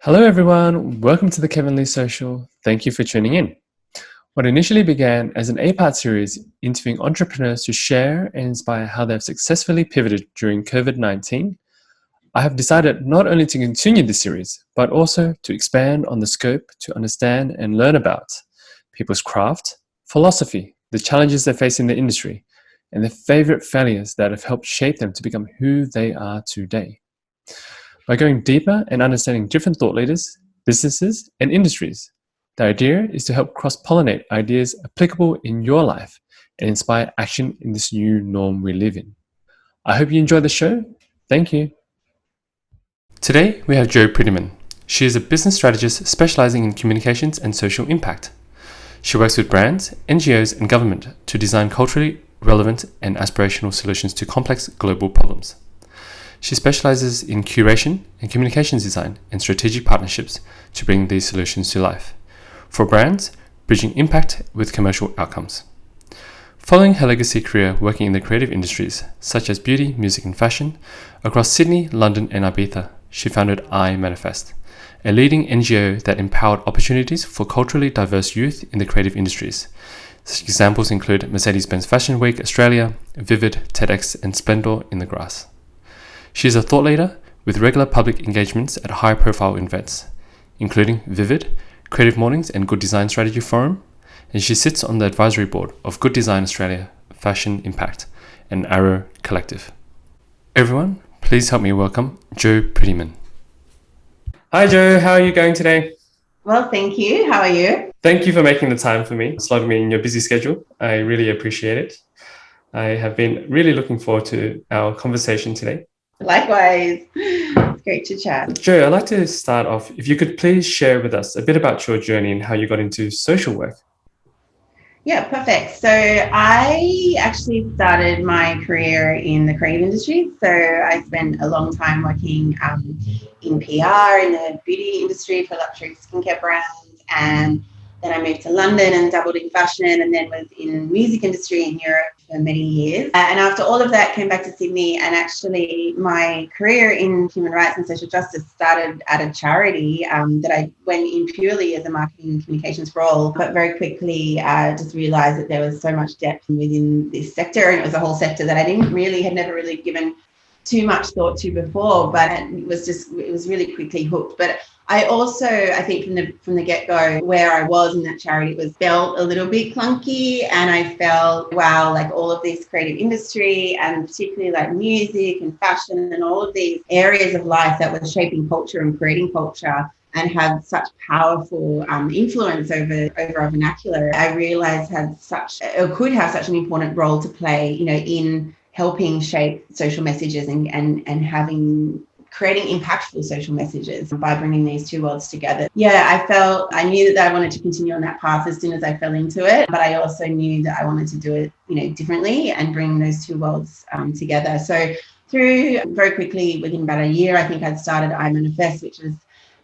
Hello everyone, welcome to the Kevin Lee Social. Thank you for tuning in. What initially began as an 8-part series interviewing entrepreneurs to share and inspire how they've successfully pivoted during COVID-19, I have decided not only to continue this series, but also to expand on the scope to understand and learn about people's craft, philosophy, the challenges they face in the industry, and their favorite failures that have helped shape them to become who they are today. By going deeper and understanding different thought leaders, businesses, and industries, the idea is to help cross-pollinate ideas applicable in your life and inspire action in this new norm we live in. I hope you enjoy the show. Thank you. Today, we have Jo Pretyman. She is a business strategist specialising in communications and social impact. She works with brands, NGOs, and government to design culturally relevant and aspirational solutions to complex global problems. She specialises in curation and communications design and strategic partnerships to bring these solutions to life. For brands, bridging impact with commercial outcomes. Following her legacy career working in the creative industries, such as beauty, music and fashion, across Sydney, London and Ibiza, she founded I Manifest, a leading NGO that empowered opportunities for culturally diverse youth in the creative industries. Such examples include Benz Fashion Week Australia, Vivid, TEDx and Splendour in the Grass. She is a thought leader with regular public engagements at high-profile events, including Vivid, Creative Mornings and Good Design Strategy Forum, and she sits on the advisory board of Good Design Australia, Fashion Impact, and Arrow Collective. Everyone, please help me welcome Jo Pretyman. Hi Jo, how are you going today? Well, thank you. How are you? Thank you for making the time for me, slotting me in your busy schedule. I really appreciate it. I have been really looking forward to our conversation today. Likewise. It's great to chat. Jo, I'd like to start off, if you could please share with us a bit about your journey and how you got into social work. Yeah, perfect. So I actually started my career in the creative industry. So I spent a long time working in PR, in the beauty industry for luxury skincare brands. And then I moved to London and dabbled in fashion and then was in the music industry in Europe for many years. And after all of that, came back to Sydney, and actually my career in human rights and social justice started at a charity that I went in purely as a marketing and communications role, but very quickly just realised that there was so much depth within this sector, and it was a whole sector that I had never really given too much thought to before, but it was really quickly hooked. But I also, I think from the get-go, where I was in that charity, it felt a little bit clunky, and I felt, wow, like all of this creative industry and particularly like music and fashion and all of these areas of life that were shaping culture and creating culture and had such powerful influence over our vernacular, I realised could have such an important role to play, in helping shape social messages and creating impactful social messages by bringing these two worlds together. Yeah, I knew that I wanted to continue on that path as soon as I fell into it, but I also knew that I wanted to do it, differently and bring those two worlds together. So very quickly, within about a year, I think I'd started I Manifest, which was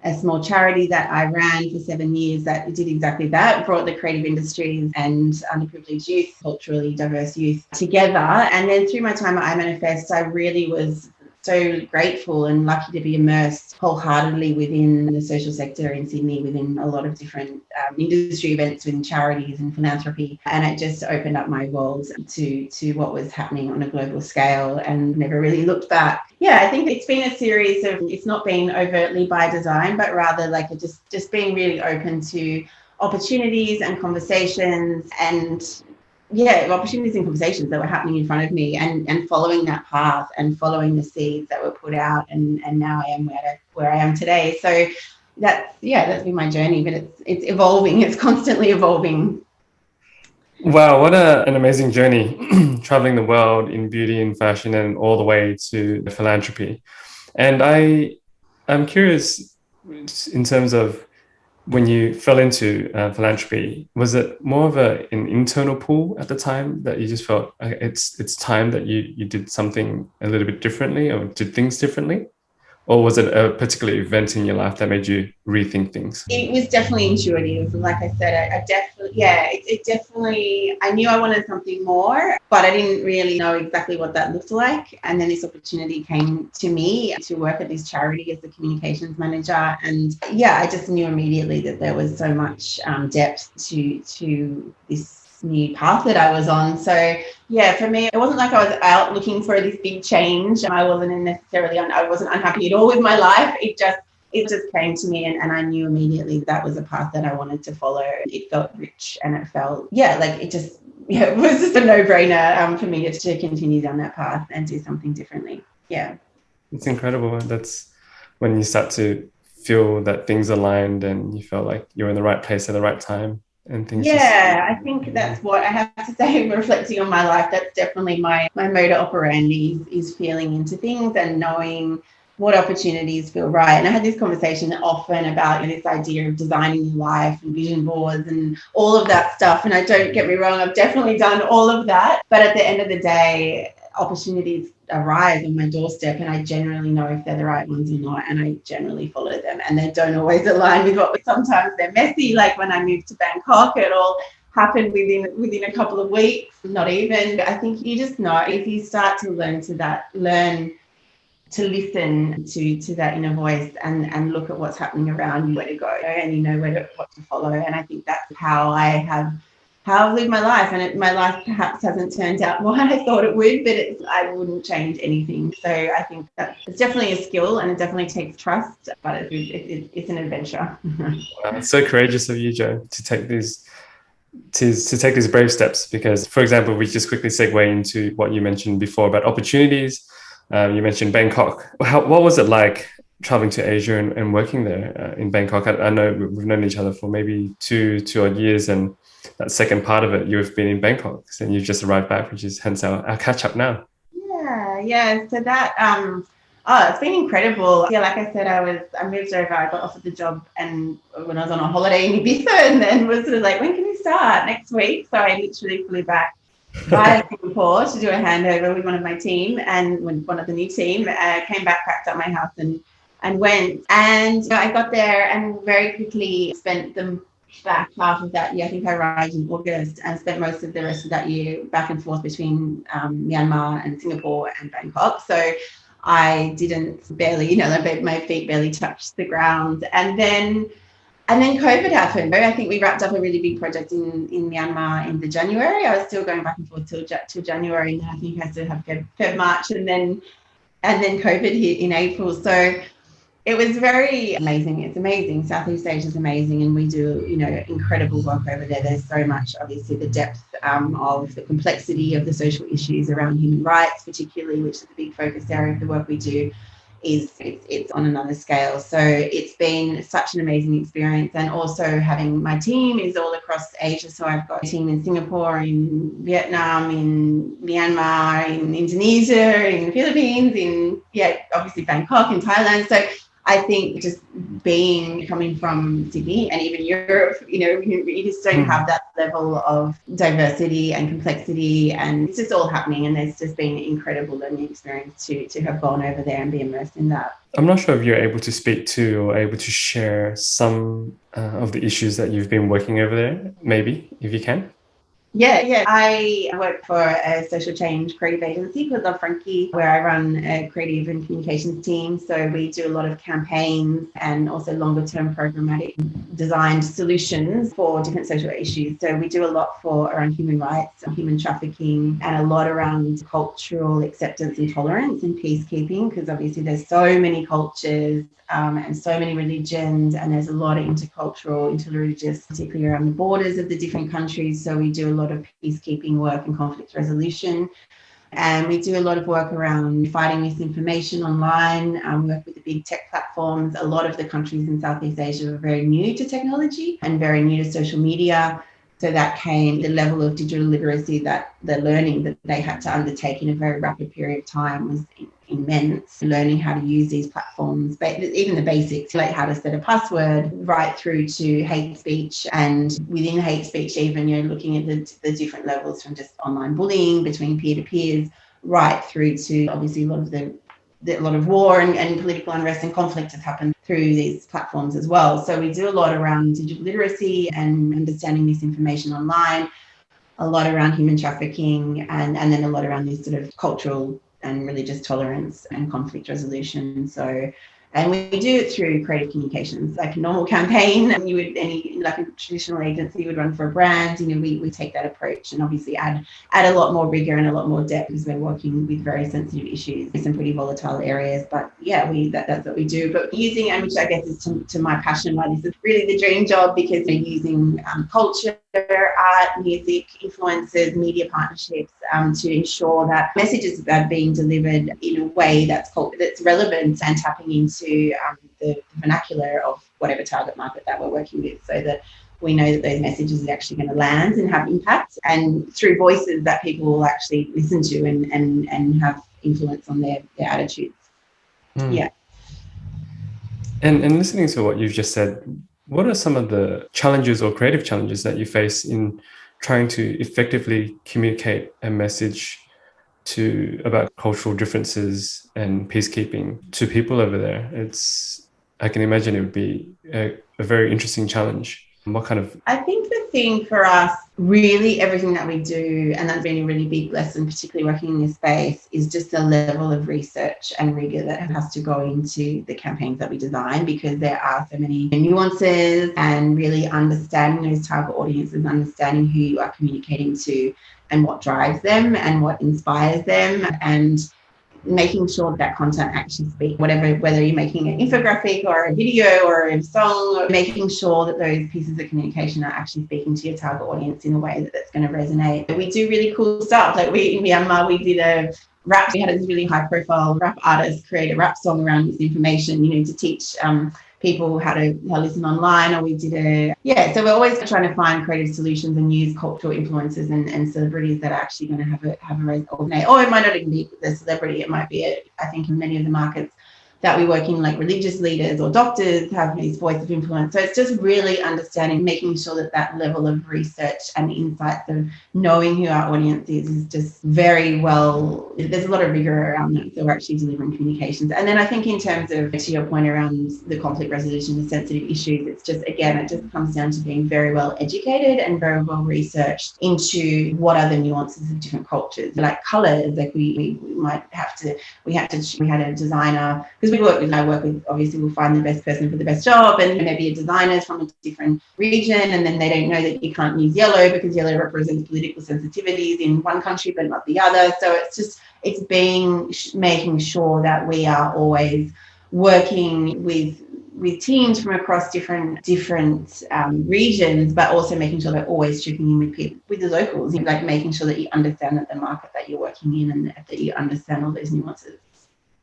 a small charity that I ran for 7 years that did exactly that, brought the creative industries and underprivileged youth, culturally diverse youth together. And then through my time at I Manifest, I really was so grateful and lucky to be immersed wholeheartedly within the social sector in Sydney, within a lot of different industry events, within charities and philanthropy. And it just opened up my world to what was happening on a global scale and never really looked back. Yeah, I think it's been a series of, it's not been overtly by design, but rather like just being really open to opportunities and conversations and opportunities and conversations that were happening in front of me and following that path and following the seeds that were put out and now I am where I am today. So that's been my journey, but it's evolving. It's constantly evolving. Wow, what an amazing journey, traveling the world in beauty and fashion and all the way to philanthropy. And I'm curious in terms of when you fell into philanthropy, was it more of an internal pull at the time that you just felt it's time that you did something a little bit differently or did things differently? or was it a particular event in your life that made you rethink things? It was definitely intuitive. Like I said, I definitely, yeah, it definitely, I knew I wanted something more, but I didn't really know exactly what that looked like. And then this opportunity came to me to work at this charity as the communications manager. And yeah, I just knew immediately that there was so much depth to this new path that I was on. So yeah, for me, it wasn't like I was out looking for this big change. I wasn't necessarily, I wasn't unhappy at all with my life. It just came to me, and I knew immediately that was a path that I wanted to follow. It felt rich, and it felt, yeah, like it just, yeah, it was just a no-brainer for me to continue down that path and do something differently. Yeah. It's incredible. That's when you start to feel that things aligned and you felt like you're in the right place at the right time and things just... Yeah, I think that's what I have to say, reflecting on my life. That's definitely my modus operandi is feeling into things and knowing what opportunities feel right. And I had this conversation often about this idea of designing your life and vision boards and all of that stuff. And I don't get me wrong, I've definitely done all of that. But at the end of the day, opportunities arrive on my doorstep, and I generally know if they're the right ones or not, and I generally follow them. And they don't always align with what, sometimes they're messy. Like when I moved to Bangkok, it all happened within a couple of weeks, not even. I think you just know if you start to learn to listen to that inner voice and look at what's happening around you, where to go, and you know what to follow. And I think that's how I've lived my life. And my life perhaps hasn't turned out what I thought it would, but I wouldn't change anything. So I think that it's definitely a skill, and it definitely takes trust, but it's an adventure. It's so courageous of you, Jo, to take these brave steps, because, for example, we just quickly segue into what you mentioned before about opportunities. You mentioned Bangkok. What was it like traveling to Asia and working there in Bangkok? I know we've known each other for maybe two odd years, and that second part of it, you've been in Bangkok, and you've just arrived back, which is hence our catch up now. Yeah. So that it's been incredible. Yeah, like I said, I moved over. I got offered the job, and when I was on a holiday in Ibiza, and then was sort of like, when can you start? Next week. So I literally flew back via Singapore to do a handover with one of my team, and one of the new team came back, packed up my house, and went. And I got there and very quickly spent the back half of that year. I think I arrived in August and spent most of the rest of that year back and forth between Myanmar and Singapore and Bangkok. So I my feet barely touched the ground. And then COVID happened. I think we wrapped up a really big project in Myanmar in the January. I was still going back and forth till January, and then I think I still have Feb, March, and then COVID hit in April. So it was very amazing. It's amazing. Southeast Asia is amazing, and we do, incredible work over there. There's so much, obviously, the depth of the complexity of the social issues around human rights, particularly, which is a big focus area of the work we do. It's on another scale. So it's been such an amazing experience. And also having my team is all across Asia. So I've got a team in Singapore, in Vietnam, in Myanmar, in Indonesia, in the Philippines, obviously Bangkok, in Thailand. So I think just coming from Sydney and even Europe, you just don't have that level of diversity and complexity, and it's just all happening. And there's just been an incredible learning experience to have gone over there and be immersed in that. I'm not sure if you're able to speak to or able to share some of the issues that you've been working over there, maybe, if you can. Yeah. I work for a social change creative agency called Love Frankie, where I run a creative and communications team. So we do a lot of campaigns and also longer term programmatic designed solutions for different social issues. So we do a lot around human rights, human trafficking, and a lot around cultural acceptance and tolerance and peacekeeping, because obviously there's so many cultures and so many religions, and there's a lot of intercultural, interreligious, particularly around the borders of the different countries. So we do a lot of peacekeeping work and conflict resolution. And we do a lot of work around fighting misinformation online. We work with the big tech platforms. A lot of the countries in Southeast Asia are very new to technology and very new to social media. So that came, the level of digital literacy, that the learning that they had to undertake in a very rapid period of time was immense. Learning how to use these platforms, but even the basics, like how to set a password, right through to hate speech, and within hate speech, even looking at the different levels from just online bullying between peer-to-peers, right through to obviously a lot of the a lot of war and political unrest and conflict has happened through these platforms as well. So we do a lot around digital literacy and understanding misinformation online, a lot around human trafficking, and then a lot around this sort of cultural and religious tolerance and conflict resolution. So, and we do it through creative communications, like a normal campaign. You would like a traditional agency would run for a brand. We take that approach and obviously add a lot more rigor and a lot more depth because we're working with very sensitive issues in some pretty volatile areas. But yeah, that's what we do. But using, and which I guess is to my passion, why this is really the dream job, because we're using culture, art, music, influencers, media partnerships to ensure that messages are being delivered in a way that's relevant and tapping into the vernacular of whatever target market that we're working with, so that we know that those messages are actually going to land and have impact, and through voices that people will actually listen to and have influence on their attitudes. Yeah. And listening to what you've just said, what are some of the challenges or creative challenges that you face in trying to effectively communicate a message about cultural differences and peacekeeping to people over there? I can imagine it would be a very interesting challenge. I think the thing for us, really everything that we do, and that's been a really big lesson, particularly working in this space, is just the level of research and rigor that has to go into the campaigns that we design, because there are so many nuances, and really understanding those target audiences, understanding who you are communicating to and what drives them and what inspires them, and making sure that content actually speaks, whether you're making an infographic or a video or a song, making sure that those pieces of communication are actually speaking to your target audience in a way that's going to resonate. We do really cool stuff. Like in Myanmar, we did a rap. We had this really high profile rap artist create a rap song around this information, to teach people how to listen online. Or we did so we're always trying to find creative solutions and use cultural influences and celebrities that are actually going to have a resonate. Or it might not even be the celebrity, it might be I think in many of the markets that we work in, like religious leaders or doctors have this voice of influence. So it's just really understanding, making sure that level of research and insights of knowing who our audience is just very well, there's a lot of rigor around that. So we're actually delivering communications. And then I think in terms of, to your point around the conflict resolution, the sensitive issues, it's just, again, it just comes down to being very well educated and very well researched into what are the nuances of different cultures. Like colours, like we had a designer, because I work with, obviously we'll find the best person for the best job, and maybe a designer's from a different region, and then they don't know that you can't use yellow because yellow represents political sensitivities in one country but not the other. So it's making sure that we are always working with teams from across different regions, but also making sure they're always checking in with the locals, like making sure that you understand that the market that you're working in and that you understand all those nuances.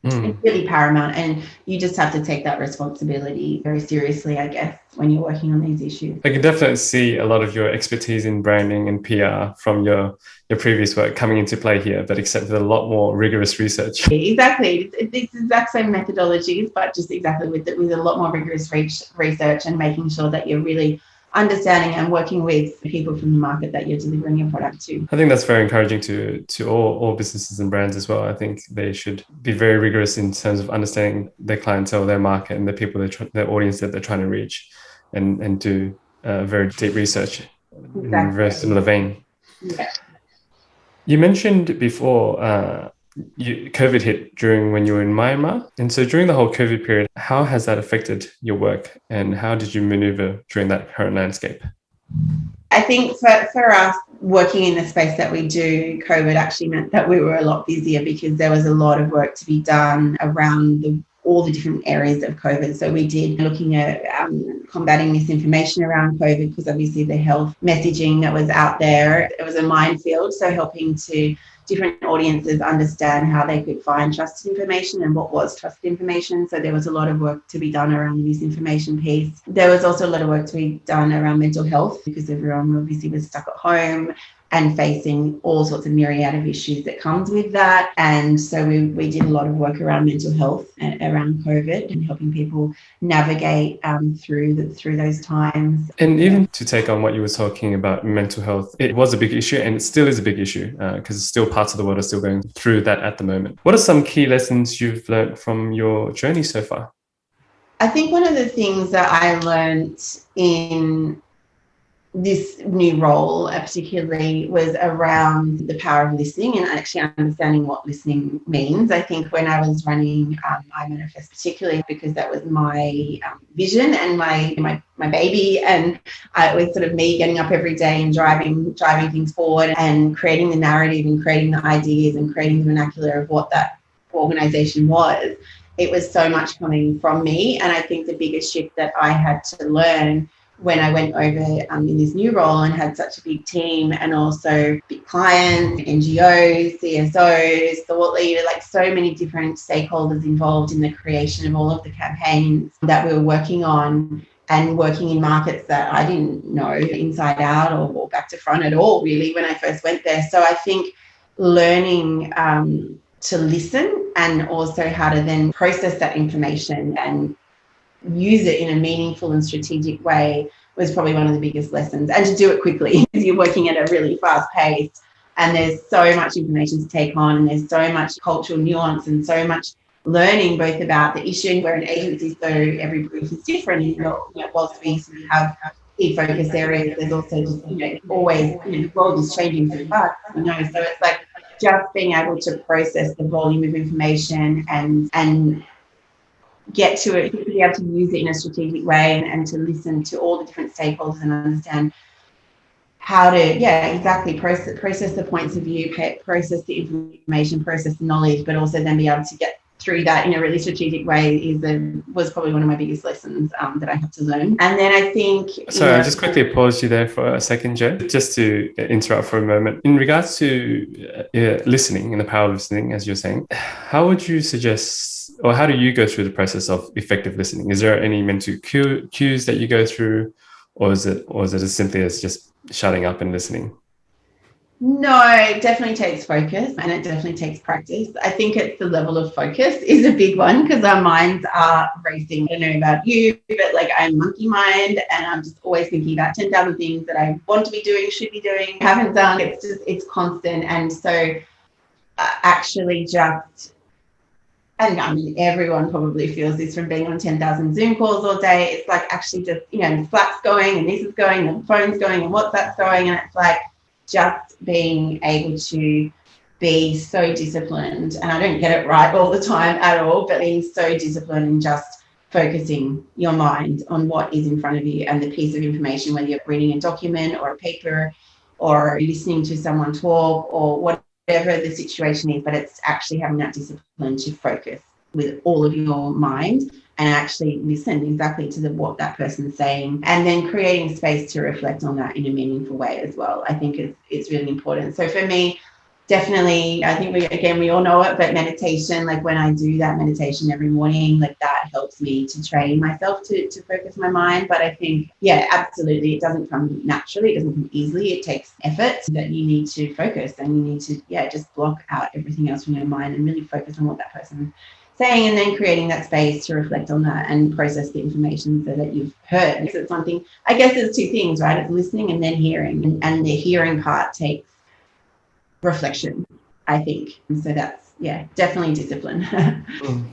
It's really paramount, and you just have to take that responsibility very seriously, I guess, when you're working on these issues. I can definitely see a lot of your expertise in branding and PR from your previous work coming into play here, but except with a lot more rigorous research. Exactly. It's the exact same methodologies, but just exactly with a lot more rigorous research, and making sure that you're really understanding and working with people from the market that you're delivering your product to. I think that's very encouraging to all businesses and brands as well. I think they should be very rigorous in terms of understanding their clientele, their market, and the people, their audience that they're trying to reach, and do very deep research in a very similar vein. Yeah. You mentioned before COVID hit when you were in Myanmar. And so during the whole COVID period, how has that affected your work, and how did you maneuver during that current landscape? I think for us, working in the space that we do, COVID actually meant that we were a lot busier, because there was a lot of work to be done around all the different areas of COVID. So we did looking at combating misinformation around COVID, because obviously the health messaging that was out there, it was a minefield. So helping to different audiences understand how they could find trusted information and what was trusted information. So there was a lot of work to be done around the misinformation piece. There was also a lot of work to be done around mental health, because everyone obviously was stuck at home, and facing all sorts of myriad of issues that comes with that. And so we did a lot of work around mental health around COVID and helping people navigate through those times. And even to take on what you were talking about, mental health, it was a big issue and it still is a big issue because still parts of the world are still going through that at the moment. What are some key lessons you've learned from your journey so far? I think one of the things that I learned in this new role particularly was around the power of listening and actually understanding what listening means. I think when I was running I Manifest, particularly because that was my vision and my baby, and it was sort of me getting up every day and driving things forward and creating the narrative and creating the ideas and creating the vernacular of what that organisation was. It was so much coming from me, and I think the biggest shift that I had to learn when I went over in this new role and had such a big team and also big clients, NGOs, CSOs, thought leaders, like so many different stakeholders involved in the creation of all of the campaigns that we were working on, and working in markets that I didn't know inside out or back to front at all, really, when I first went there. So I think learning to listen and also how to then process that information and use it in a meaningful and strategic way was probably one of the biggest lessons, and to do it quickly because you're working at a really fast pace and there's so much information to take on and there's so much cultural nuance and so much learning both about the issue. Where an agency, so every brief is different, and whilst we have key focus areas, there's also just always the world is changing so fast, so it's like just being able to process the volume of information and get to it, to be able to use it in a strategic way and to listen to all the different stakeholders and understand how to, process the points of view, process the information, process the knowledge, but also then be able to get through that in a really strategic way was probably one of my biggest lessons that I had to learn. And then I think... Sorry, I'll just quickly pause you there for a second, Jo, just to interrupt for a moment. In regards to listening and the power of listening, as you're saying, how would you suggest, or how do you go through the process of effective listening? Is there any mental cues that you go through, or is it as simply as just shutting up and listening? No, it definitely takes focus and it definitely takes practice. I think it's the level of focus is a big one because our minds are racing. I don't know about you, but like I'm monkey mind and I'm just always thinking about 10,000 things that I want to be doing, should be doing, haven't done. It's constant. And so actually just, and I mean, everyone probably feels this from being on 10,000 Zoom calls all day. It's like actually just, the Slack's going and this is going and the phone's going and WhatsApp's going. And it's like, just being able to be so disciplined, and I don't get it right all the time at all, but being so disciplined and just focusing your mind on what is in front of you and the piece of information, whether you're reading a document or a paper or listening to someone talk or whatever the situation is, but it's actually having that discipline to focus with all of your mind and actually listen exactly to what that person's saying, and then creating space to reflect on that in a meaningful way as well. I think it's really important. So for me, definitely, I think we all know it, but meditation, like when I do that meditation every morning, like that helps me to train myself to focus my mind. But I think, absolutely, it doesn't come naturally, it doesn't come easily. It takes effort that you need to focus and you need to, just block out everything else from your mind and really focus on what that person's saying, and then creating that space to reflect on that and process the information so that you've heard. So it's something, I guess there's two things, right? It's listening and then hearing. And the hearing part takes reflection, I think. And so that's, definitely discipline.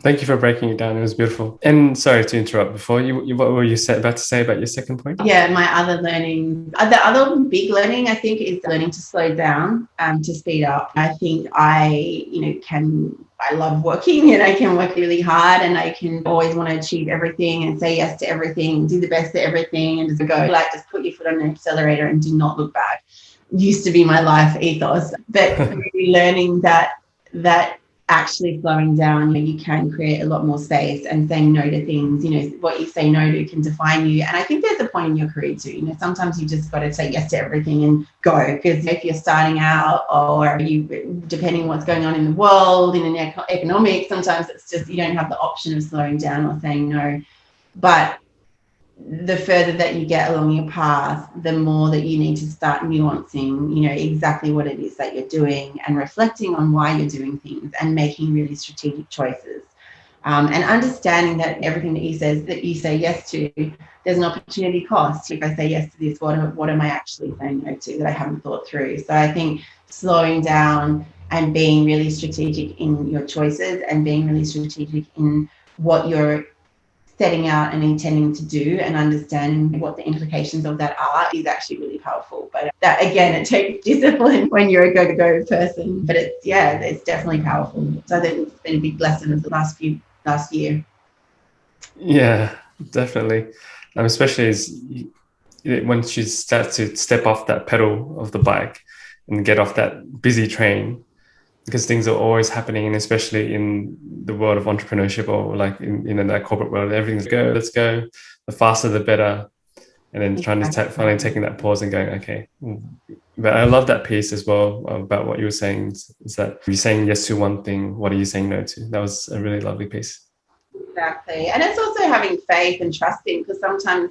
Thank you for breaking it down. It was beautiful. And sorry to interrupt before. What were you about to say about your second point? Yeah, my other learning, the other big learning, I think, is learning to slow down, to speed up. I think I love working and I can work really hard and I can always want to achieve everything and say yes to everything and do the best at everything and just go, just put your foot on the accelerator and do not look back. Used to be my life ethos, but really learning that actually slowing down, you can create a lot more space, and saying no to things, what you say no to can define you. And I think there's a point in your career too, sometimes you just got to say yes to everything and go, because if you're starting out or you, depending on what's going on in the world, in an economic, sometimes it's just, you don't have the option of slowing down or saying no. But the further that you get along your path, the more that you need to start nuancing, exactly what it is that you're doing and reflecting on why you're doing things and making really strategic choices. And understanding that everything that you say yes to, there's an opportunity cost. If I say yes to this, what am I actually saying no to that I haven't thought through? So I think slowing down and being really strategic in your choices and being really strategic in what you're setting out and intending to do and understanding what the implications of that are is actually really powerful. But that, again, it takes discipline when you're a go person. But it's definitely powerful. So I think it's been a big lesson of the last year. Yeah, definitely. Especially as once you start to step off that pedal of the bike and get off that busy train, because things are always happening, and especially in the world of entrepreneurship or like in that corporate world, everything's let's go. The faster, the better. And then trying to finally taking that pause and going, okay. But I love that piece as well about what you were saying, is that you're saying yes to one thing, what are you saying no to? That was a really lovely piece. Exactly. And it's also having faith and trusting, because sometimes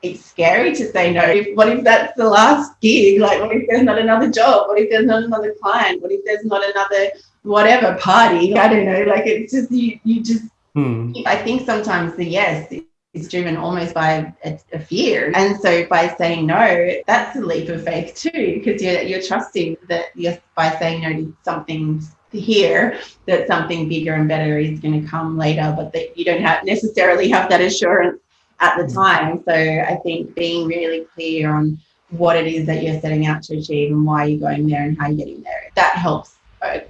it's scary to say no. What if that's the last gig? Like, what if there's not another job? What if there's not another client? What if there's not another whatever party? I don't know. Like, it's just you just. I think sometimes the yes is driven almost by a fear, and so by saying no, that's a leap of faith too, because you're trusting that yes, by saying no to something here, that something bigger and better is going to come later, but that you don't necessarily have that assurance at the time. So I think being really clear on what it is that you're setting out to achieve and why you're going there and how you're getting there, that helps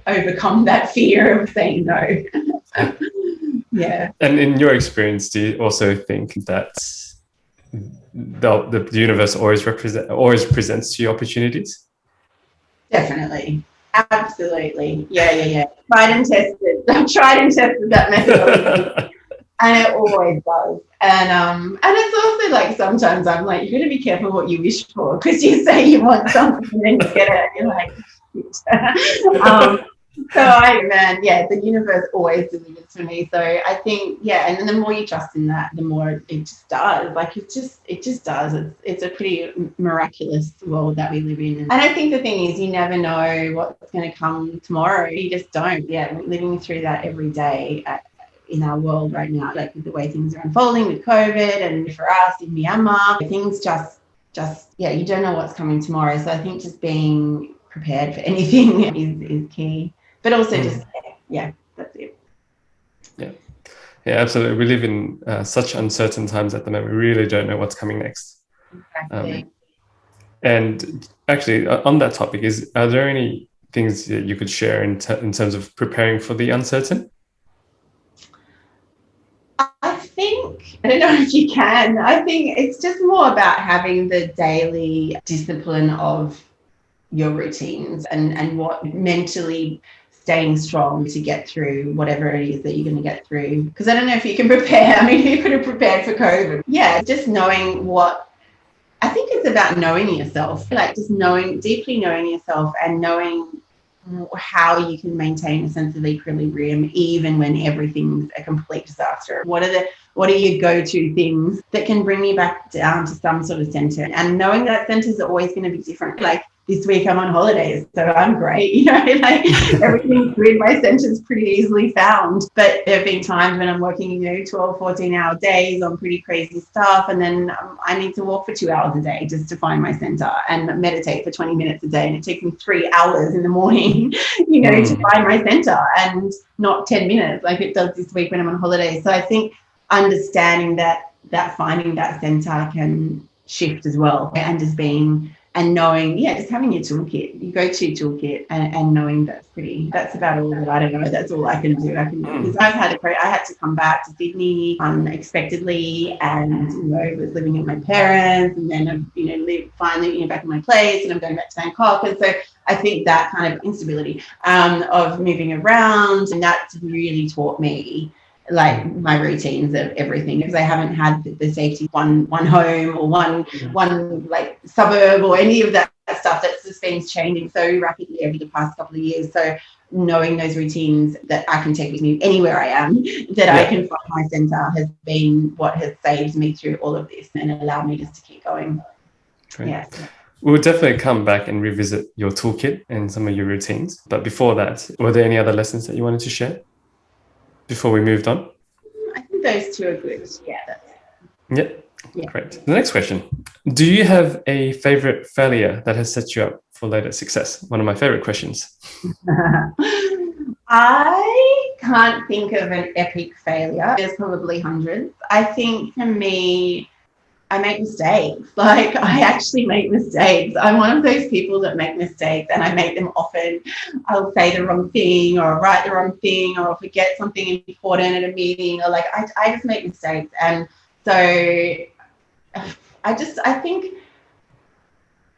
overcome that fear of saying no. Yeah. And in your experience, do you also think that the universe always presents you opportunities? Definitely. Absolutely. Yeah. Tried and tested. I've tried and tested that methodology. And it always does. And it's also like sometimes I'm like, you're going to be careful what you wish for, because you say you want something and then you get it. And you're like, the universe always delivers for me. So I think, and then the more you trust in that, the more it just does. Like it just does. It's a pretty miraculous world that we live in. And I think the thing is, you never know what's going to come tomorrow. You just don't. Yeah, we're living through that every day in our world right now, like with the way things are unfolding with COVID, and for us in Myanmar, things just you don't know what's coming tomorrow. So I think just being prepared for anything is key. But also just, that's it. Yeah, absolutely. We live in such uncertain times at the moment. We really don't know what's coming next. Exactly. And actually, on that topic, are there any things that you could share in terms of preparing for the uncertain? I don't know if you can. I think it's just more about having the daily discipline of your routines and what mentally staying strong to get through whatever it is that you're going to get through. Because I don't know if you can prepare. I mean, you could have prepared for COVID. Yeah, just knowing I think it's about knowing yourself, like just deeply knowing yourself and knowing how you can maintain a sense of equilibrium even when everything's a complete disaster. What are your go-to things that can bring you back down to some sort of center? And knowing that center is always going to be different. Like this week I'm on holidays, so I'm great. Like everything's good. My center's pretty easily found. But there have been times when I'm working, 12, 14-hour days on pretty crazy stuff. And then I need to walk for 2 hours a day just to find my center and meditate for 20 minutes a day. And it takes me 3 hours in the morning, to find my center, and not 10 minutes like it does this week when I'm on holidays. So I think understanding that finding that center can shift as well, and just knowing, just having your toolkit, your go-to toolkit, and knowing that's about all that I don't know. That's all I can do. Because I had to come back to Sydney unexpectedly, and was living with my parents, and then I've finally back in my place, and I'm going back to Bangkok, and so I think that kind of instability of moving around, and that's really taught me like my routines of everything, because I haven't had the safety one home or one like suburb or any of that stuff. That's just been changing so rapidly over the past couple of years. So knowing those routines that I can take with me anywhere I am, that I can find my center, has been what has saved me through all of this and allowed me just to keep going. Great. Yeah. We'll definitely come back and revisit your toolkit and some of your routines. But before that, were there any other lessons that you wanted to share before we moved on? I think those two are good. Yeah. Yeah. Great. The next question. Do you have a favorite failure that has set you up for later success? One of my favorite questions. I can't think of an epic failure. There's probably hundreds. I think for me, I make mistakes. Like, I actually make mistakes. I'm one of those people that make mistakes, and I make them often. I'll say the wrong thing, or write the wrong thing, or I'll forget something important at a meeting, or like I just make mistakes. And so I think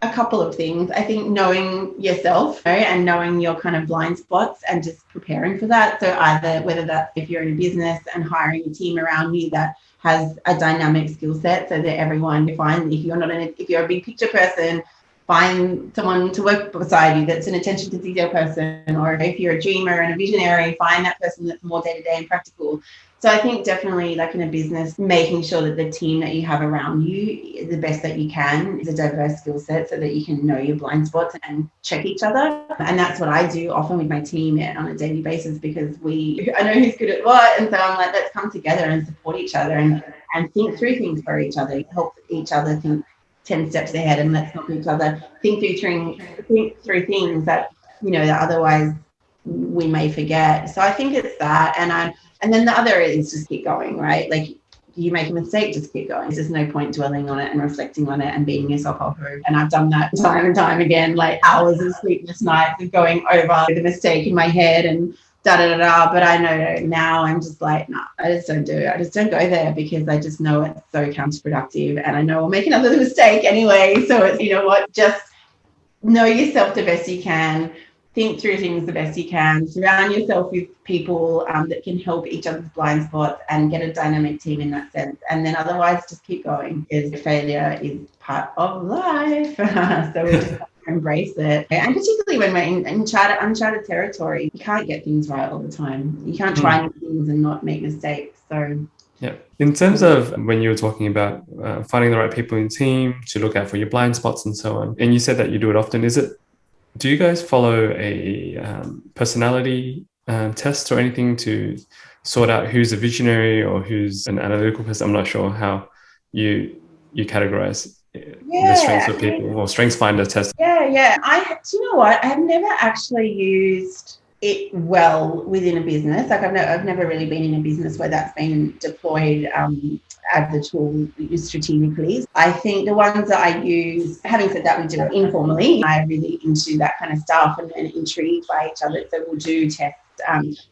a couple of things. I think knowing yourself, and knowing your kind of blind spots and just preparing for that. So either whether that's if you're in a business and hiring a team around you that has a dynamic skill set, so that everyone, if you're a big picture person, find someone to work beside you that's an attention to detail person, or if you're a dreamer and a visionary, find that person that's more day-to-day and practical. So I think definitely, like in a business, making sure that the team that you have around you is the best that you can, is a diverse skill set, so that you can know your blind spots and check each other. And that's what I do often with my team on a daily basis, because I know who's good at what. And so I'm like, let's come together and support each other and think through things for each other, help each other think 10 steps ahead, and let's help each other think through things that, that otherwise we may forget. So I think it's that. And then the other is just keep going, right? Like, you make a mistake, just keep going. There's no point dwelling on it and reflecting on it and beating yourself up over it. And I've done that time and time again, like hours of sleepless nights of going over the mistake in my head and da-da-da-da. But I know now I'm just like, no, I just don't do it. I just don't go there, because I just know it's so counterproductive. And I know I'll make another mistake anyway. So it's, just know yourself the best you can. Think through things the best you can. Surround yourself with people that can help each other's blind spots, and get a dynamic team in that sense. And then otherwise, just keep going, because failure is part of life. So we just have to embrace it. And particularly when we're in uncharted territory, you can't get things right all the time. You can't try new things and not make mistakes. So yeah. In terms of when you were talking about finding the right people in the team to look out for your blind spots and so on, and you said that you do it often, do you guys follow a personality test or anything to sort out who's a visionary or who's an analytical person? I'm not sure how you categorize the strengths of people, or strengths finder test. Yeah. Do you know what? I have never actually used it well within a business. Like, I've never really been in a business where that's been deployed as the tool strategically. I think the ones that I use, having said that, we do it informally. I'm really into that kind of stuff and intrigued by each other. So we'll do tests.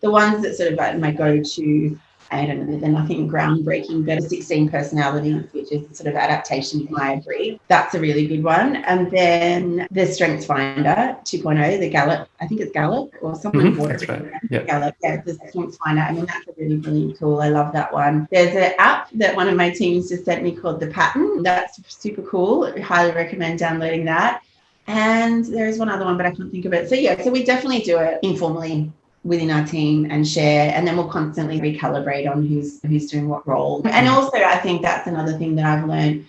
The ones that sort of like my go-to, I don't know, they're nothing groundbreaking, but 16 personalities, which is sort of adaptation of Myers-Briggs. That's a really good one. And then the Strengths Finder 2.0, the Gallup, I think it's Gallup or something. That's right. Yeah. Gallup, the Strengths Finder. I mean, that's a really, really cool. I love that one. There's an app that one of my teams just sent me called The Pattern. That's super cool. I highly recommend downloading that. And there's one other one, but I can't think of it. So we definitely do it informally within our team and share, and then we'll constantly recalibrate on who's doing what role. And also, I think that's another thing that I've learned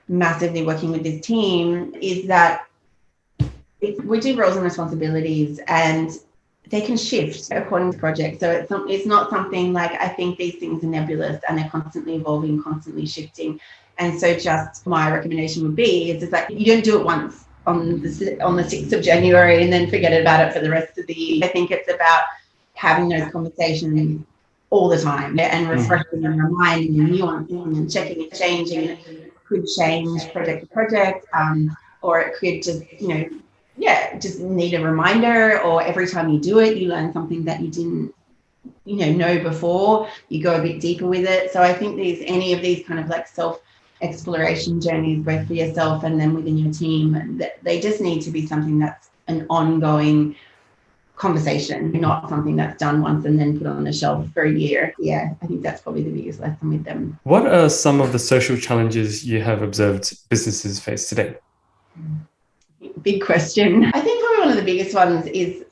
massively working with this team, is that we do roles and responsibilities, and they can shift according to projects. So it's not something like, I think these things are nebulous and they're constantly evolving, constantly shifting. And so just my recommendation would be is that you don't do it once on the 6th of January and then forget about it for the rest of the year. I think it's about having those conversations all the time and refreshing and reminding and nuancing and checking and changing. It could change project to project, or it could just, just need a reminder, or every time you do it, you learn something that you didn't, know before. You go a bit deeper with it. So I think any of these kind of like self-exploration journeys, both for yourself and then within your team, they just need to be something that's an ongoing conversation, not something that's done once and then put on the shelf for a year. Yeah, I think that's probably the biggest lesson with them. What are some of the social challenges you have observed businesses face today? Big question. I think probably one of the biggest ones is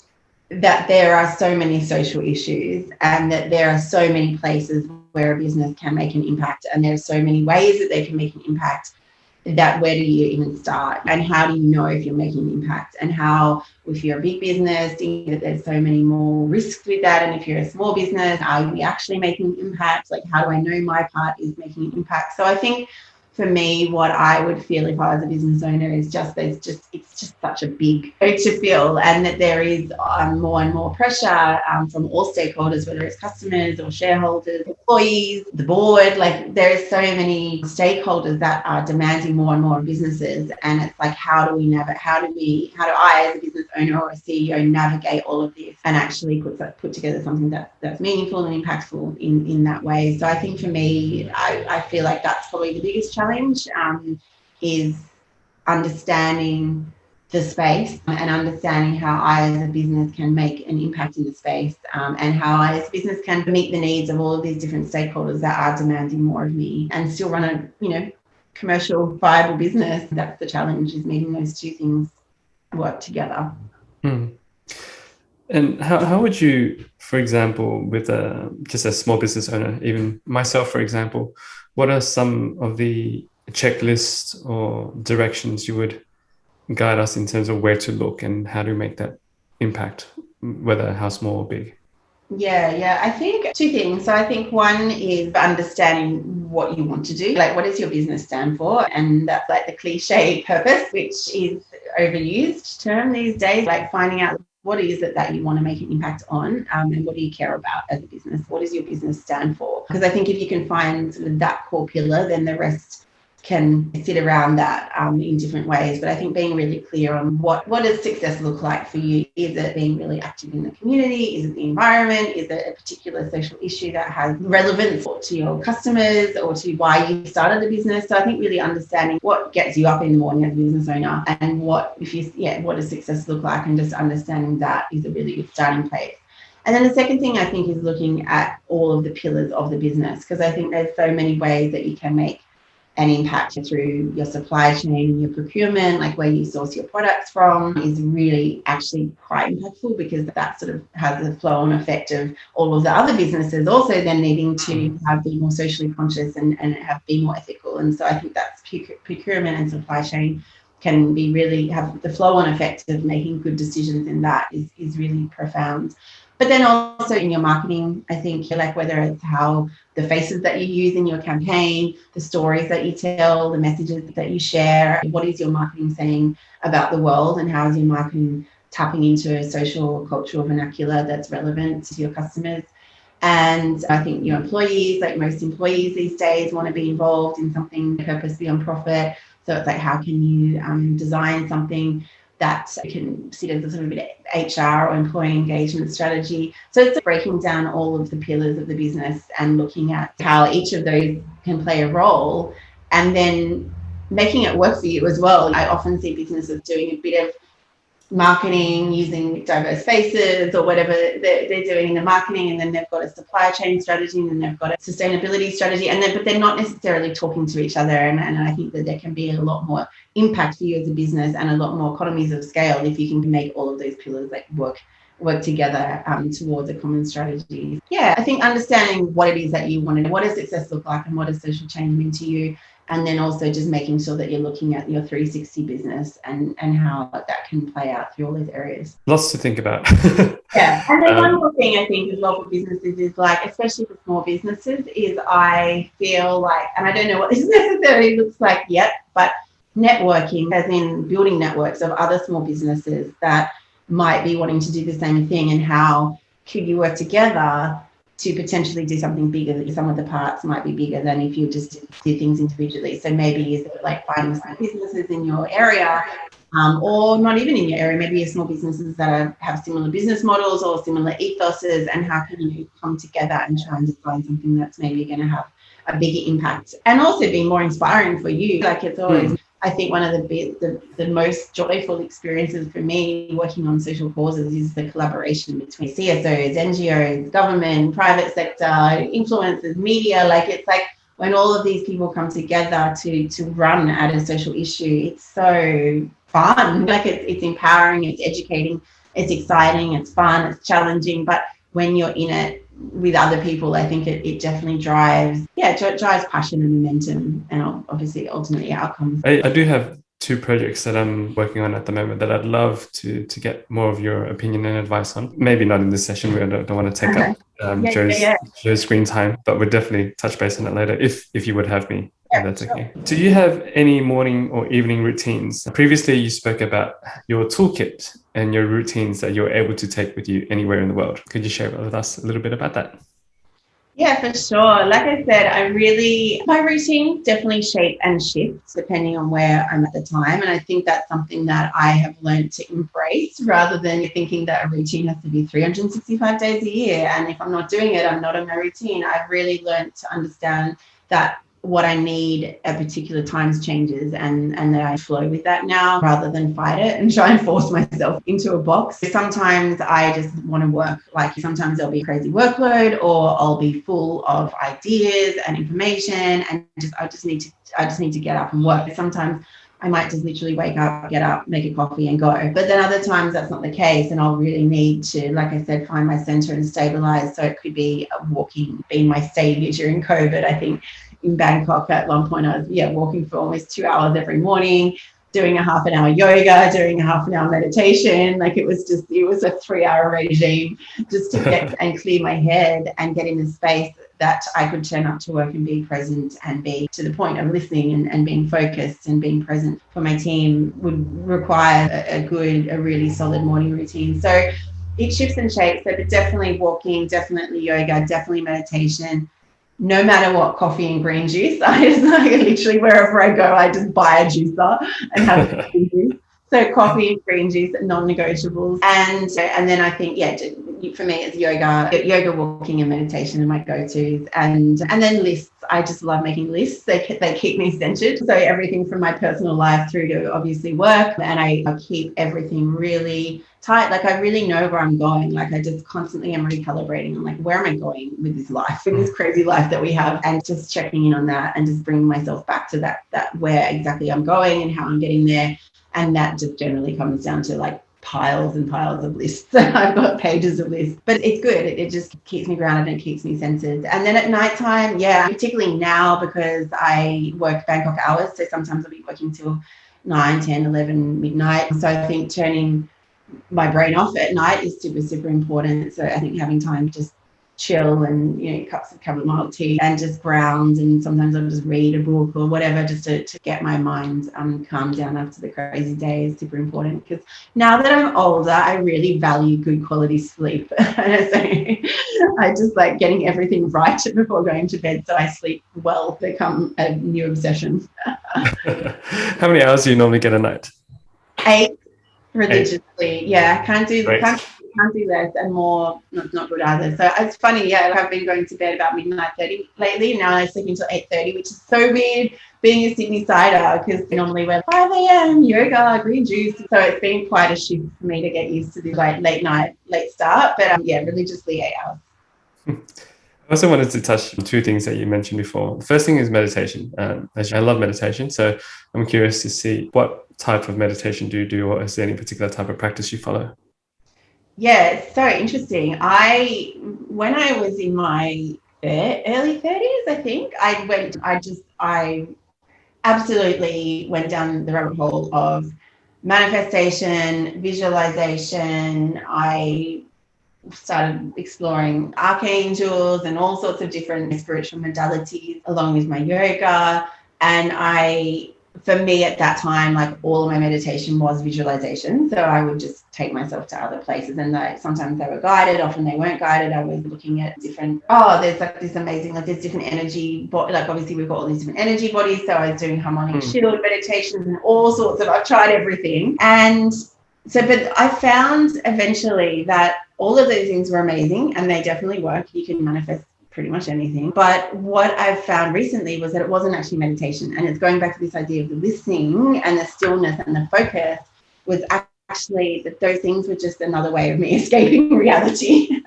that there are so many social issues and that there are so many places where a business can make an impact, and there are so many ways that they can make an impact, that where do you even start, and how do you know if you're making an impact, and how, if you're a big business, that there's so many more risks with that, and if you're a small business, are you actually making an impact? Like, how do I know my part is making an impact? So I think for me, what I would feel if I was a business owner is it's just such a big boat to fill, and that there is more and more pressure from all stakeholders, whether it's customers or shareholders, employees, the board. Like, there is so many stakeholders that are demanding more and more of businesses, and it's like, how do I as a business owner or a CEO navigate all of this and actually put together something that's meaningful and impactful in that way? So I think for me, I feel like that's probably the biggest challenge, is understanding the space and understanding how I as a business can make an impact in the space, and how I as a business can meet the needs of all of these different stakeholders that are demanding more of me and still run a commercial viable business. That's the challenge, is making those two things work together. And how would you, for example, with just a small business owner, even myself, for example, what are some of the checklists or directions you would guide us in terms of where to look and how to make that impact, whether how small or big? Yeah. I think two things. So I think one is understanding what you want to do. Like, what does your business stand for? And that's like the cliche purpose, which is overused term these days. Like, finding out what is it that you want to make an impact on, and what do you care about as a business? What does your business stand for? Because I think if you can find sort of that core pillar, then the rest can sit around that in different ways. But I think being really clear on what does success look like for you? Is it being really active in the community? Is it the environment? Is it a particular social issue that has relevance to your customers or to why you started the business? So I think really understanding what gets you up in the morning as a business owner, and what does success look like, and just understanding that is a really good starting place. And then the second thing I think is looking at all of the pillars of the business, because I think there's so many ways that you can make an impact through your supply chain, your procurement, like where you source your products from, is really actually quite impactful, because that sort of has a flow-on effect of all of the other businesses also then needing to be more socially conscious and be more ethical. And so I think that's procurement and supply chain can be really have the flow-on effect of making good decisions, and that is really profound. But then also in your marketing, I think, like, whether it's how the faces that you use in your campaign, the stories that you tell, the messages that you share, what is your marketing saying about the world, and how is your marketing tapping into a social or cultural vernacular that's relevant to your customers. And I think your employees, like most employees these days, want to be involved in something purpose beyond profit. So it's like, how can you design something that can sit as a sort of HR or employee engagement strategy. So it's breaking down all of the pillars of the business and looking at how each of those can play a role, and then making it work for you as well. I often see businesses doing a bit of marketing using diverse faces or whatever they're doing in the marketing, and then they've got a supply chain strategy, and then they've got a sustainability strategy, but they're not necessarily talking to each other. And I think that there can be a lot more impact for you as a business and a lot more economies of scale if you can make all of those pillars like work together towards a common strategy. Yeah, I think understanding what it is that you want to do, what does success look like, and what does social change mean to you, and then also just making sure that you're looking at your 360 business and how that can play out through all those areas. Lots to think about. Yeah, and then one more thing I think as well for businesses is, like, especially for small businesses, is I feel like, and I don't know what this necessarily looks like yet, but networking, as in building networks of other small businesses that might be wanting to do the same thing, and how could you work together to potentially do something bigger, that some of the parts might be bigger than if you just do things individually. So maybe is it like finding some businesses in your area, or not even in your area, maybe small businesses that have similar business models or similar ethoses, and how can you come together and try and design something that's maybe going to have a bigger impact and also be more inspiring for you. Like, it's always, I think one of the most joyful experiences for me working on social causes is the collaboration between CSOs, NGOs, government, private sector, influencers, media. Like, it's like when all of these people come together to run at a social issue, it's so fun. Like, it's empowering, it's educating. It's exciting, it's fun, it's challenging, but when you're in it with other people, I think it definitely drives passion and momentum, and obviously ultimately outcomes. I do have two projects that I'm working on at the moment that I'd love to get more of your opinion and advice on. Maybe not in this session. We don't want to take up Joe's screen time, but we'll definitely touch base on it later if you would have me. Yeah, that's sure. okay. Do you have any morning or evening routines? Previously, you spoke about your toolkit and your routines that you're able to take with you anywhere in the world. Could you share with us a little bit about that? Yeah, for sure. Like I said, my routine definitely shapes and shifts depending on where I'm at the time. And I think that's something that I have learned to embrace, rather than thinking that a routine has to be 365 days a year. And if I'm not doing it, I'm not in my routine. I've really learned to understand that what I need at particular times changes, and that I flow with that now rather than fight it and try and force myself into a box. Sometimes I just want to work, like sometimes there'll be a crazy workload, or I'll be full of ideas and information, and I just need to get up and work. Sometimes I might just literally wake up, get up, make a coffee and go. But then other times that's not the case, and I'll really need to, like I said, find my center and stabilize. So it could be walking, being my savior during COVID. I think in Bangkok at one point I was walking for almost 2 hours every morning, doing a half an hour yoga, doing a half an hour meditation. Like it was a 3-hour regime just to get and clear my head and get in a space that I could turn up to work and be present and be to the point of listening and being focused and being present for my team would require a really solid morning routine. So it shifts and shapes. So but definitely walking, definitely yoga, definitely meditation. No matter what, coffee and green juice. I literally, wherever I go, I just buy a juicer and have a green juice. So coffee and green juice are non-negotiables. And then I think, for me it's yoga, walking and meditation are my go-tos. And then lists. I just love making lists. They keep me centered. So everything from my personal life through to obviously work. And I keep everything really tight. Like I really know where I'm going. Like I just constantly am recalibrating. I'm like, where am I going with this life, with this crazy life that we have? And just checking in on that and just bringing myself back to that where exactly I'm going and how I'm getting there. And that just generally comes down to like piles and piles of lists. I've got pages of lists, but it's good. It just keeps me grounded and keeps me centered. And then at nighttime, particularly now because I work Bangkok hours. So sometimes I'll be working till 9, 10, 11, midnight. So I think turning my brain off at night is super, super important. So I think having time to just chill and, cups of chamomile tea and just ground. And sometimes I'll just read a book or whatever just to get my mind calmed down after the crazy day is super important. Because now that I'm older, I really value good quality sleep. So I just like getting everything right before going to bed so I sleep well become a new obsession. How many hours do you normally get a night? 8. Religiously, can't do less, and more not good either. So it's funny, I've been going to bed about midnight 30 lately. Now I sleep until 8:30, which is so weird being a Sydney sider because normally we're 5 a.m. yoga, green juice. So it's been quite a shift for me to get used to the late start. But religiously 8 hours. I also wanted to touch on two things that you mentioned before. The first thing is meditation. I love meditation, so I'm curious to see what type of meditation do you do, or is there any particular type of practice you follow? Yeah, it's so interesting. When I was in my early 30s, I think, I absolutely went down the rabbit hole of manifestation, visualization. I started exploring archangels and all sorts of different spiritual modalities along with my yoga. And for me at that time, like all of my meditation was visualization. So I would just take myself to other places, and sometimes they were guided, often they weren't guided. I was looking at there's like this amazing, like there's different energy, like obviously we've got all these different energy bodies. So I was doing harmonic shield meditations and all sorts of, I've tried everything. And so, but I found eventually that all of those things were amazing and they definitely work. You can manifest pretty much anything. But what I've found recently was that it wasn't actually meditation. And it's going back to this idea of the listening and the stillness and the focus was actually that those things were just another way of me escaping reality,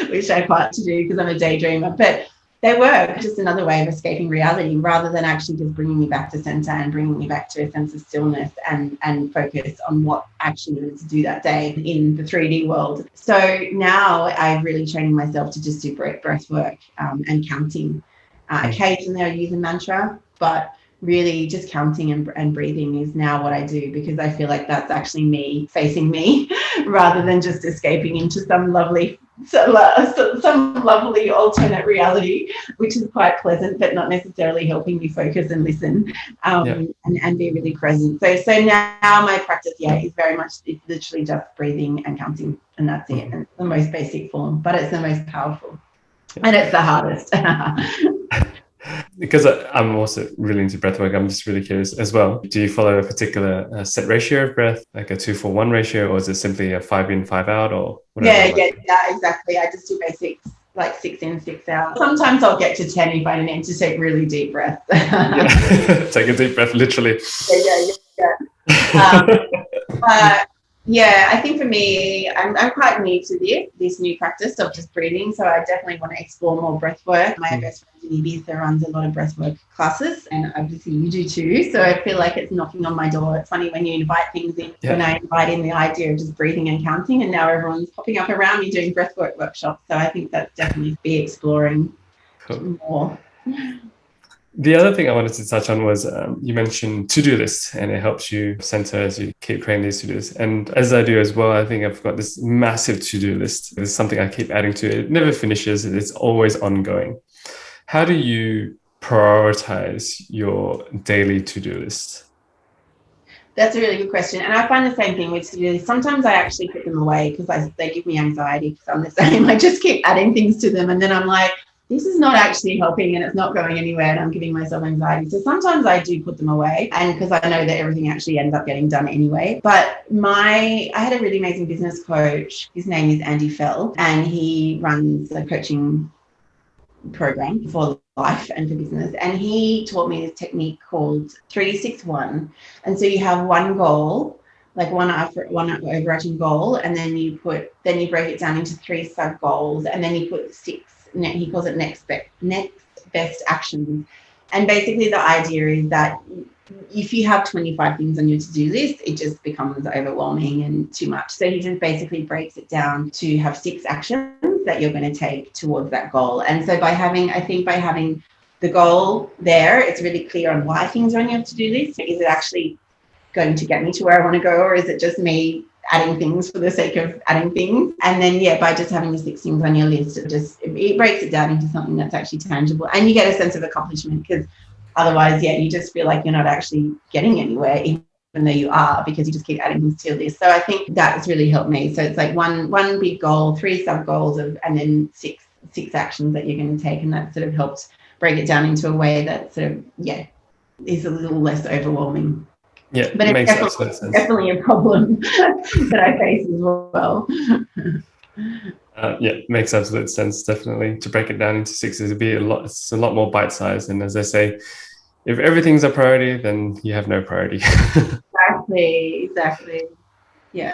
which I quite like to do because I'm a daydreamer. But They were just another way of escaping reality rather than actually just bringing me back to center and bringing me back to a sense of stillness and focus on what I actually needed to do that day in the 3D world. So now I'm really training myself to just do breath work and counting. Occasionally I use a mantra, but really just counting and breathing is now what I do, because I feel like that's actually me facing me rather than just escaping into some lovely alternate reality, which is quite pleasant but not necessarily helping me focus and listen and be really present. So now my practice is very much, it's literally just breathing and counting, and that's it. And it's the most basic form, but it's the most powerful and it's the hardest. Because I'm also really into breathwork, I'm just really curious as well. Do you follow a particular set ratio of breath, like a 2-4-1 ratio, or is it simply a 5 in, 5 out, or whatever? Yeah, exactly. I just do basics, like 6 in, 6 out. Sometimes I'll get to 10 if I need to take really deep breaths. Take a deep breath, literally. I think for me, I'm quite new to this new practice of just breathing, so I definitely want to explore more breath work. My best friend in Ibiza runs a lot of breath work classes, and obviously you do too, so I feel like it's knocking on my door. It's funny when you invite things in, when I invite in the idea of just breathing and counting, and now everyone's popping up around me doing breath work workshops, so I think that's definitely be exploring more. The other thing I wanted to touch on was you mentioned to-do lists, and it helps you center as you keep creating these to-dos. And as I do as well, I think I've got this massive to-do list. It's something I keep adding to. It never finishes. It's always ongoing. How do you prioritize your daily to-do list? That's a really good question. And I find the same thing with to-do lists. Sometimes I actually put them away because they give me anxiety, because I'm the same. I just keep adding things to them, and then I'm like, this is not actually helping and it's not going anywhere, and I'm giving myself anxiety. So sometimes I do put them away, and because I know that everything actually ends up getting done anyway. But I had a really amazing business coach. His name is Andy Fell, and he runs a coaching program for life and for business. And he taught me this technique called 3-6-1. And so you have one goal, like one overarching goal, and then you break it down into 3 sub goals, and then you put 6. He calls it next best actions. And basically the idea is that if you have 25 things on your to-do list, it just becomes overwhelming and too much. So he just basically breaks it down to have 6 actions that you're going to take towards that goal. And so by having the goal there, it's really clear on why things are on your to-do list. Is it actually going to get me to where I want to go, or is it just me adding things for the sake of adding things? And then by just having the 6 things on your list, it breaks it down into something that's actually tangible, and you get a sense of accomplishment, because otherwise you just feel like you're not actually getting anywhere, even though you are, because you just keep adding things to your list. So I think that's really helped me. So it's like one big goal, 3 sub goals, and then six actions that you're going to take, and that sort of helps break it down into a way that sort of is a little less overwhelming. Yeah, but it's definitely a problem that I face as well. Makes absolute sense. Definitely, to break it down into 6 is it's a lot more bite-sized. And as I say, if everything's a priority, then you have no priority. Exactly. Yeah.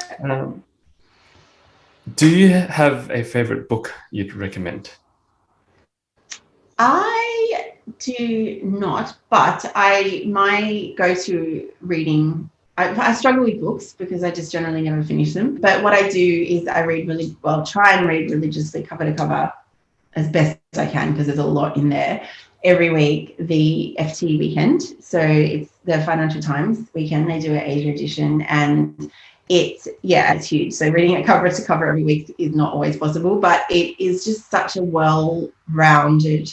Do you have a favorite book you'd recommend? I do not, but my go-to reading, I struggle with books because I just generally never finish them. But what I do is I try and read religiously, cover to cover, as best I can, because there's a lot in there. Every week, the FT weekend, so it's the Financial Times weekend, they do an Asia edition, and it's huge. So reading it cover to cover every week is not always possible, but it is just such a well-rounded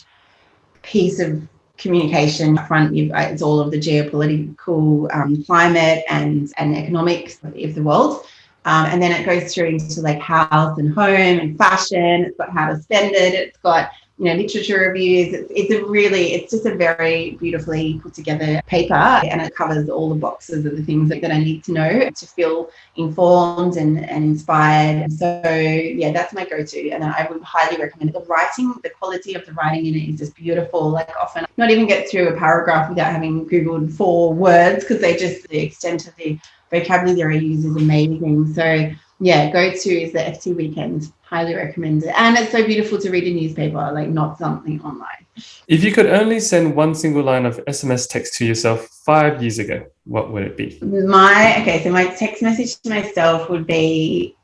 piece of communication. Front, it's all of the geopolitical climate and economics of the world, and then it goes through into like house and home and fashion. It's got how to spend it. It's got literature reviews. It's just a very beautifully put together paper, and it covers all the boxes of the things that I need to know to feel informed and inspired. So that's my go-to, and I would highly recommend it. The quality of the writing in it is just beautiful. Like often not even get through a paragraph without having Googled 4 words, because the extent of the vocabulary they use is amazing. So Yeah, go-to is the FT Weekend. Highly recommend it. And it's so beautiful to read a newspaper, like not something online. If you could only send one single line of SMS text to yourself 5 years ago, what would it be? So my text message to myself would be,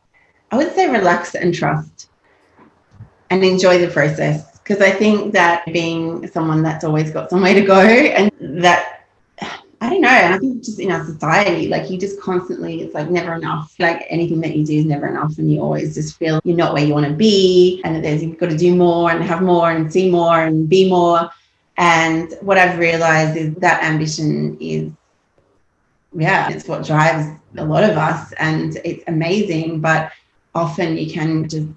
I would say relax and trust and enjoy the process. Because I think that being someone that's always got somewhere to go, and that, I don't know, and I think just in our society, like you just constantly, it's like never enough. Like anything that you do is never enough, and you always just feel you're not where you want to be, and that you've got to do more and have more and see more and be more. And what I've realized is that ambition is, it's what drives a lot of us, and it's amazing, but often you can just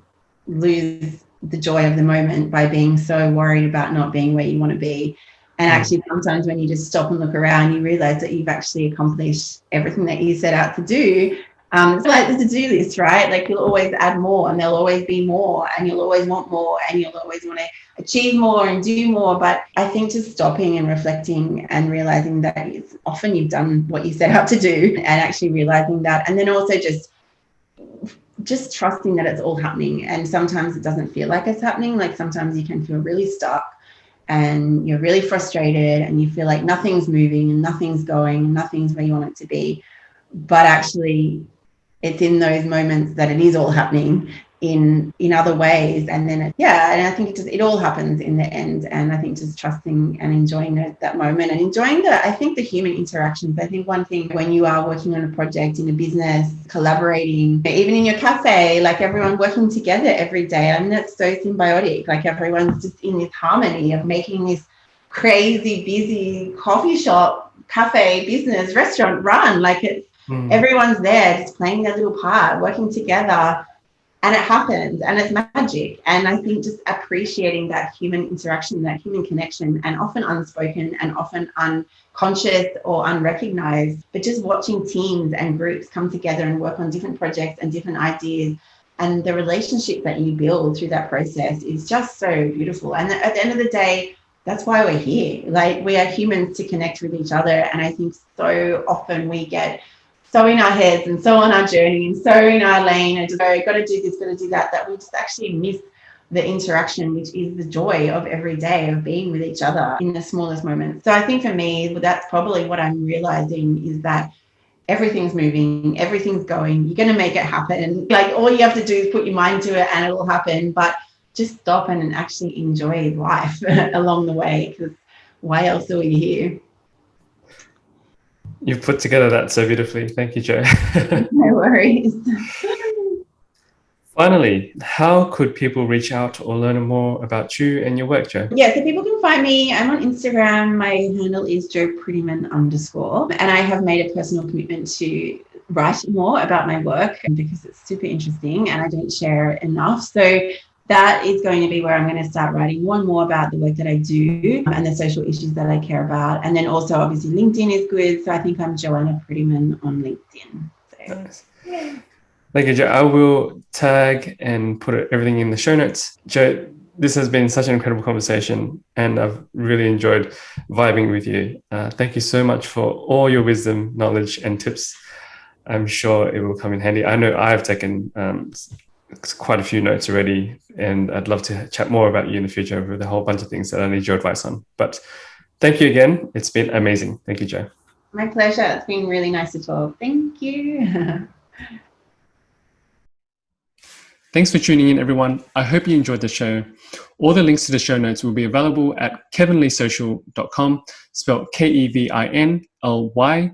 lose the joy of the moment by being so worried about not being where you want to be. And actually, sometimes when you just stop and look around, you realize that you've actually accomplished everything that you set out to do. It's like the to-do list, right? Like you'll always add more, and there'll always be more, and you'll always want more, and you'll always want to achieve more and do more. But I think just stopping and reflecting and realizing that it's often you've done what you set out to do, and actually realizing that, and then also just trusting that it's all happening. And sometimes it doesn't feel like it's happening. Like sometimes you can feel really stuck and you're really frustrated and you feel like nothing's moving and nothing's going and nothing's where you want it to be. But actually, it's in those moments that it is all happening in other ways. And then, and I think it all happens in the end. And I think just trusting and enjoying that moment and enjoying the human interactions. I think one thing when you are working on a project in a business, collaborating, even in your cafe, like everyone working together every day, I mean, that's so symbiotic. Like everyone's just in this harmony of making this crazy, busy coffee shop, cafe, business, restaurant run. Like it's, everyone's there just playing their little part, working together. And it happens, and it's magic. And I think just appreciating that human interaction, that human connection, and often unspoken and often unconscious or unrecognized, but just watching teams and groups come together and work on different projects and different ideas, and the relationship that you build through that process is just so beautiful. And at the end of the day, that's why we're here. Like, we are humans to connect with each other. And I think so often we get so in our heads and so on our journey and so in our lane and just go, got to do this, got to do that, that we just actually miss the interaction, which is the joy of every day of being with each other in the smallest moments. So I think for me, that's probably what I'm realizing, is that everything's moving, everything's going, you're going to make it happen. Like, all you have to do is put your mind to it and it will happen. But just stop and actually enjoy life along the way, because why else are we here? You've put together that so beautifully. Thank you, Jo. No worries. Finally, how could people reach out or learn more about you and your work, Jo? Yeah, so people can find me. I'm on Instagram. My handle is Jo_Pretyman_. And I have made a personal commitment to write more about my work because it's super interesting and I don't share enough. So that is going to be where I'm going to start writing more and more about the work that I do and the social issues that I care about. And then also, obviously, LinkedIn is good. So I think I'm Joanna Pretyman on LinkedIn. So, nice. Yeah. Thank you, Jo. I will tag and put everything in the show notes. Jo, this has been such an incredible conversation and I've really enjoyed vibing with you. Thank you so much for all your wisdom, knowledge and tips. I'm sure it will come in handy. I know I've taken quite a few notes already, and I'd love to chat more about you in the future with a whole bunch of things that I need your advice on. But thank you again. It's been amazing. Thank you, Jo. My pleasure. It's been really nice to talk. Thank you. Thanks for tuning in, everyone. I hope you enjoyed the show. All the links to the show notes will be available at kevinleesocial.com, spelled KEVINLY.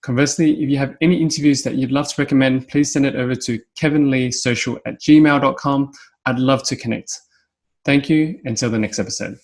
Conversely, if you have any interviews that you'd love to recommend, please send it over to kevinleesocial@gmail.com. I'd love to connect. Thank you. Until the next episode.